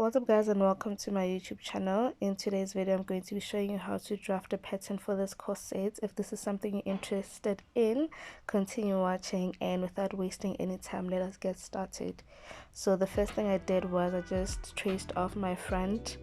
What's up guys, and welcome to my YouTube channel. In today's video I'm going to be showing you how to draft a pattern for this corset. If this is something you're interested in, continue watching, and without wasting any time, let us get started. So the first thing I did was I just traced off my front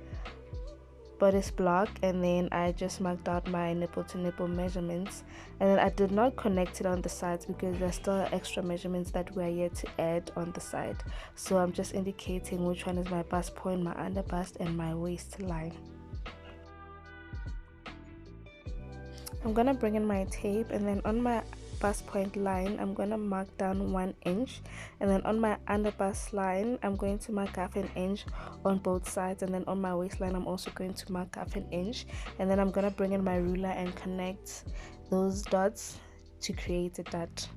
bodice block, and then I just marked out my nipple to nipple measurements, and then I did not connect it on the sides because there's still extra measurements that we're yet to add on the side. So I'm just indicating which one is my bust point, my under bust, and my waistline. I'm gonna bring in my tape, and then on my bust point line I'm going to mark down 1 inch, and then on my under bust line I'm going to mark half an inch on both sides, and then on my waistline I'm also going to mark half an inch, and then I'm going to bring in my ruler and connect those dots to create a dot.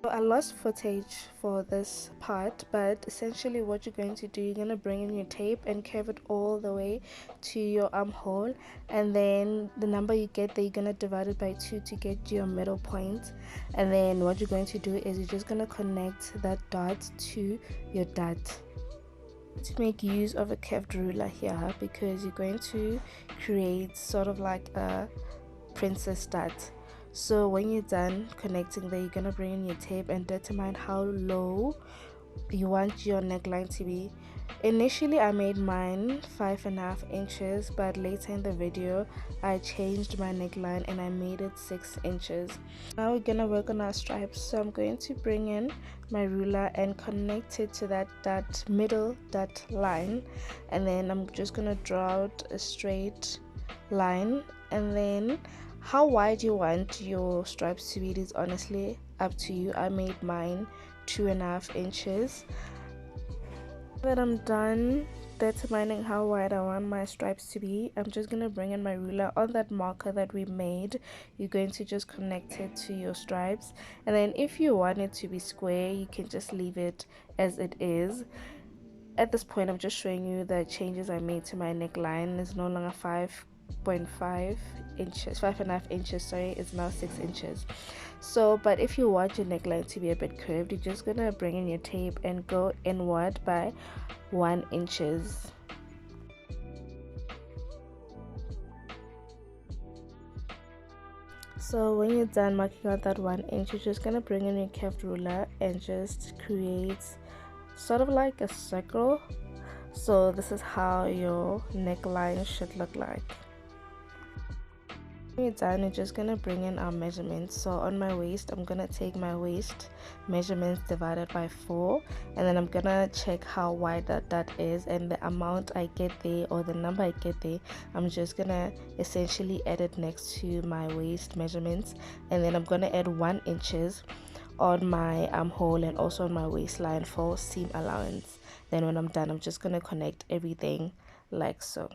I lost footage for this part, but essentially what you're going to do, you're going to bring in your tape and curve it all the way to your armhole, and then the number you get there, you're going to divide it by 2 to get your middle point. And then what you're going to do is you're just going to connect that dot to your dot. To make use of a curved ruler here, because you're going to create sort of like a princess dot. So when you're done connecting there, you're gonna bring in your tape and determine how low you want your neckline to be. Initially I made mine 5.5 inches, but later in the video I changed my neckline and I made it 6 inches. Now we're gonna work on our stripes, so I'm going to bring in my ruler and connect it to that middle dot line, and then I'm just gonna draw out a straight line. And then how wide you want your stripes to be, it is honestly up to you. I made mine 2.5 inches. Now that I'm done determining how wide I want my stripes to be, I'm just going to bring in my ruler on that marker that we made. You're going to just connect it to your stripes, and then if you want it to be square, you can just leave it as it is. At this point I'm just showing you the changes I made to my neckline. It's no longer 5.5 inches, 5.5 inches, sorry, it's now 6 inches. So but if you want your neckline to be a bit curved, you're just gonna bring in your tape and go inward by 1 inches. So when you're done marking out that 1 inch, you're just gonna bring in your curved ruler and just create sort of like a circle. So this is how your neckline should look like. When you're done, you're just gonna bring in our measurements. So on my waist, I'm gonna take my waist measurements divided by 4, and then I'm gonna check how wide that is, and the amount I get there, or the number I get there, I'm just gonna essentially add it next to my waist measurements, and then I'm gonna add 1 inches on my armhole and also on my waistline for seam allowance. Then when I'm done, I'm just gonna connect everything like so.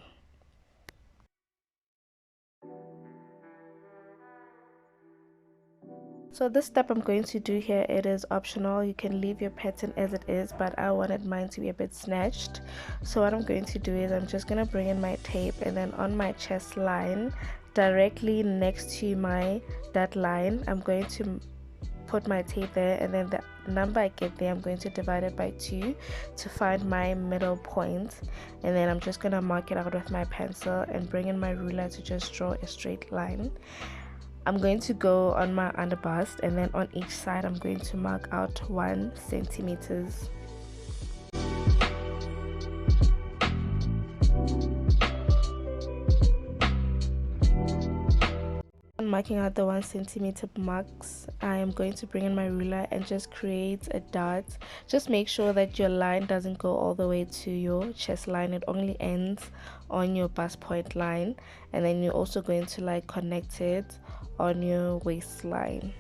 So this step I'm going to do here, it is optional. You can leave your pattern as it is, but I wanted mine to be a bit snatched. So what I'm going to do is I'm just going to bring in my tape, and then on my chest line, directly next to my that line, I'm going to put my tape there, and then the number I get there, I'm going to divide it by 2 to find my middle point, and then I'm just going to mark it out with my pencil and bring in my ruler to just draw a straight line. I'm going to go on my under bust, and then on each side I'm going to mark out 1 centimeters. Marking out the 1 centimeter marks, I am going to bring in my ruler and just create a dot. Just make sure that your line doesn't go all the way to your chest line, it only ends on your bust point line, and then you're also going to like connect it on your waistline.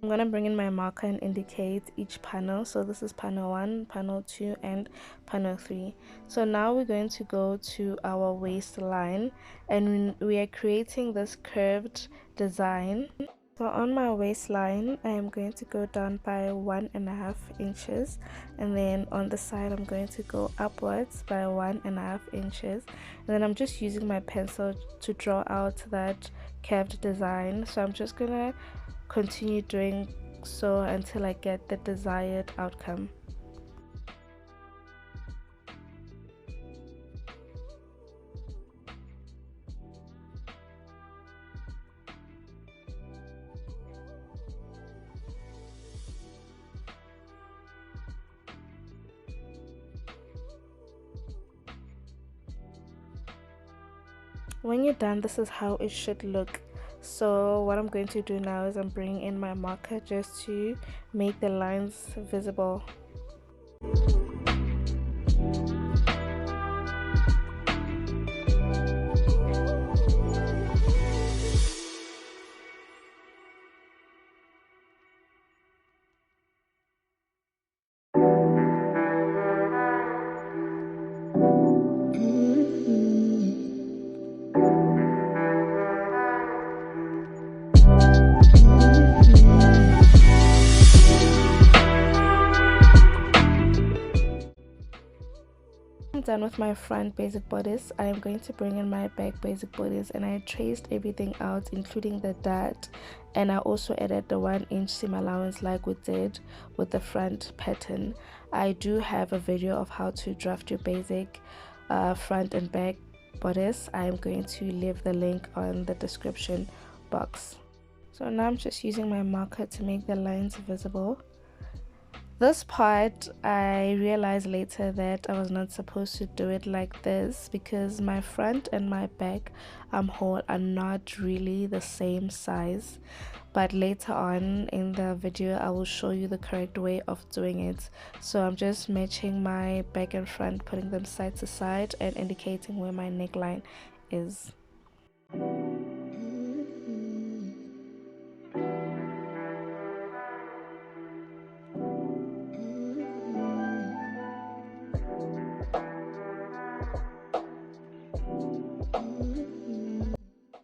I'm gonna bring in my marker and indicate each panel. So this is panel 1, panel 2, and panel 3. So now we're going to go to our waistline, and we are creating this curved design. So on my waistline, I am going to go down by 1.5 inches, and then on the side I'm going to go upwards by 1.5 inches, and then I'm just using my pencil to draw out that curved design. So I'm just gonna continue doing so until I get the desired outcome. When you're done, this is how it should look. So what I'm going to do now is I'm bringing in my marker just to make the lines visible. Done with my front basic bodice, I am going to bring in my back basic bodice, and I traced everything out including the dart, and I also added the 1-inch seam allowance like we did with the front pattern. I do have a video of how to draft your basic front and back bodice. I am going to leave the link on the description box. So now I'm just using my marker to make the lines visible. This part, I realized later that I was not supposed to do it like this because my front and my back armhole are not really the same size. But later on in the video, I will show you the correct way of doing it. So I'm just matching my back and front, putting them side to side and indicating where my neckline is.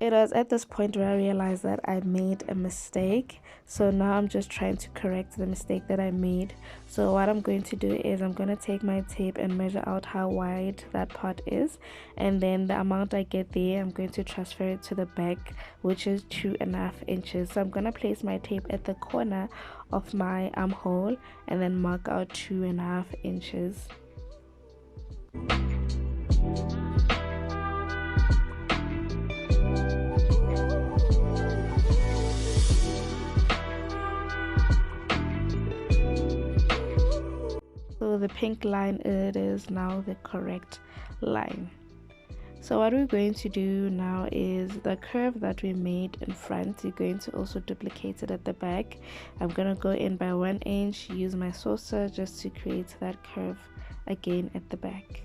It was at this point where I realized that I made a mistake. So now I'm just trying to correct the mistake that I made. So what I'm going to do is I'm going to take my tape and measure out how wide that part is, and then the amount I get there I'm going to transfer it to the back, which is 2.5 inches. So I'm going to place my tape at the corner of my armhole and then mark out 2.5 inches. So the pink line, it is now the correct line. So what we're going to do now is the curve that we made in front, you're going to also duplicate it at the back. I'm going to go in by 1 inch, use my saucer just to create that curve again at the back.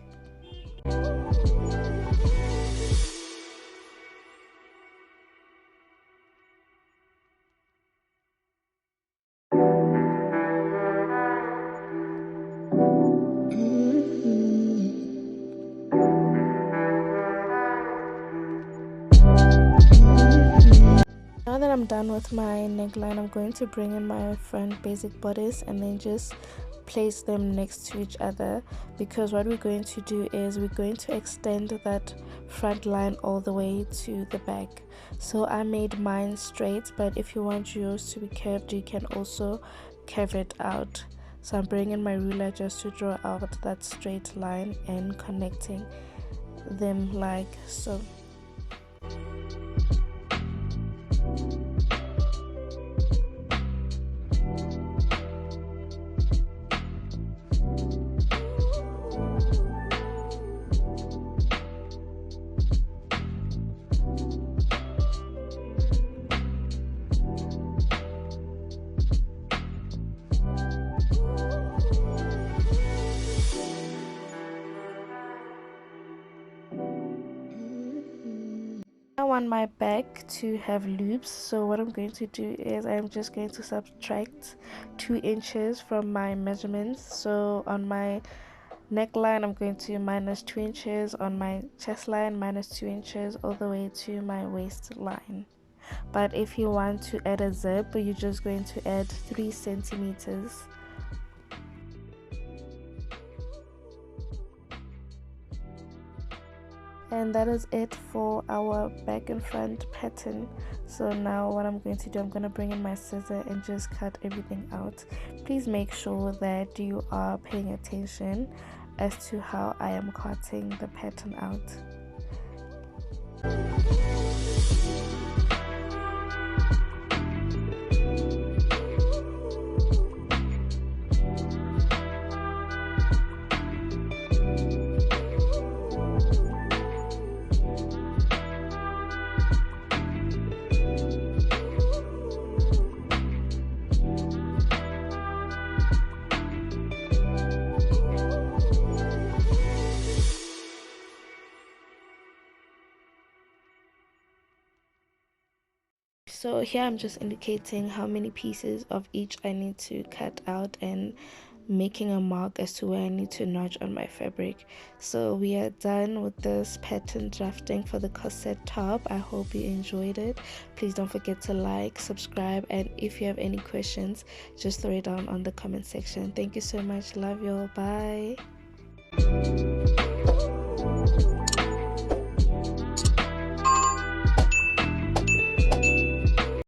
Now that I'm done with my neckline, I'm going to bring in my front basic bodice and then just place them next to each other, because what we're going to do is we're going to extend that front line all the way to the back. So I made mine straight, but if you want yours to be curved, you can also curve it out. So I'm bringing my ruler just to draw out that straight line and connecting them like so. want my back to have loops, so what I'm going to do is I'm just going to subtract 2 inches from my measurements. So on my neckline I'm going to minus 2 inches, on my chest line minus 2 inches, all the way to my waistline. But if you want to add a zip, you're just going to add 3 centimeters. And that is it for our back and front pattern. So now what I'm going to do, I'm going to bring in my scissor and just cut everything out. Please make sure that you are paying attention as to how I am cutting the pattern out. So here I'm just indicating how many pieces of each I need to cut out and making a mark as to where I need to notch on my fabric. So we are done with this pattern drafting for the corset top. I hope you enjoyed it. Please don't forget to like, subscribe, and if you have any questions, just throw it down on the comment section. Thank you so much. Love you all. Bye.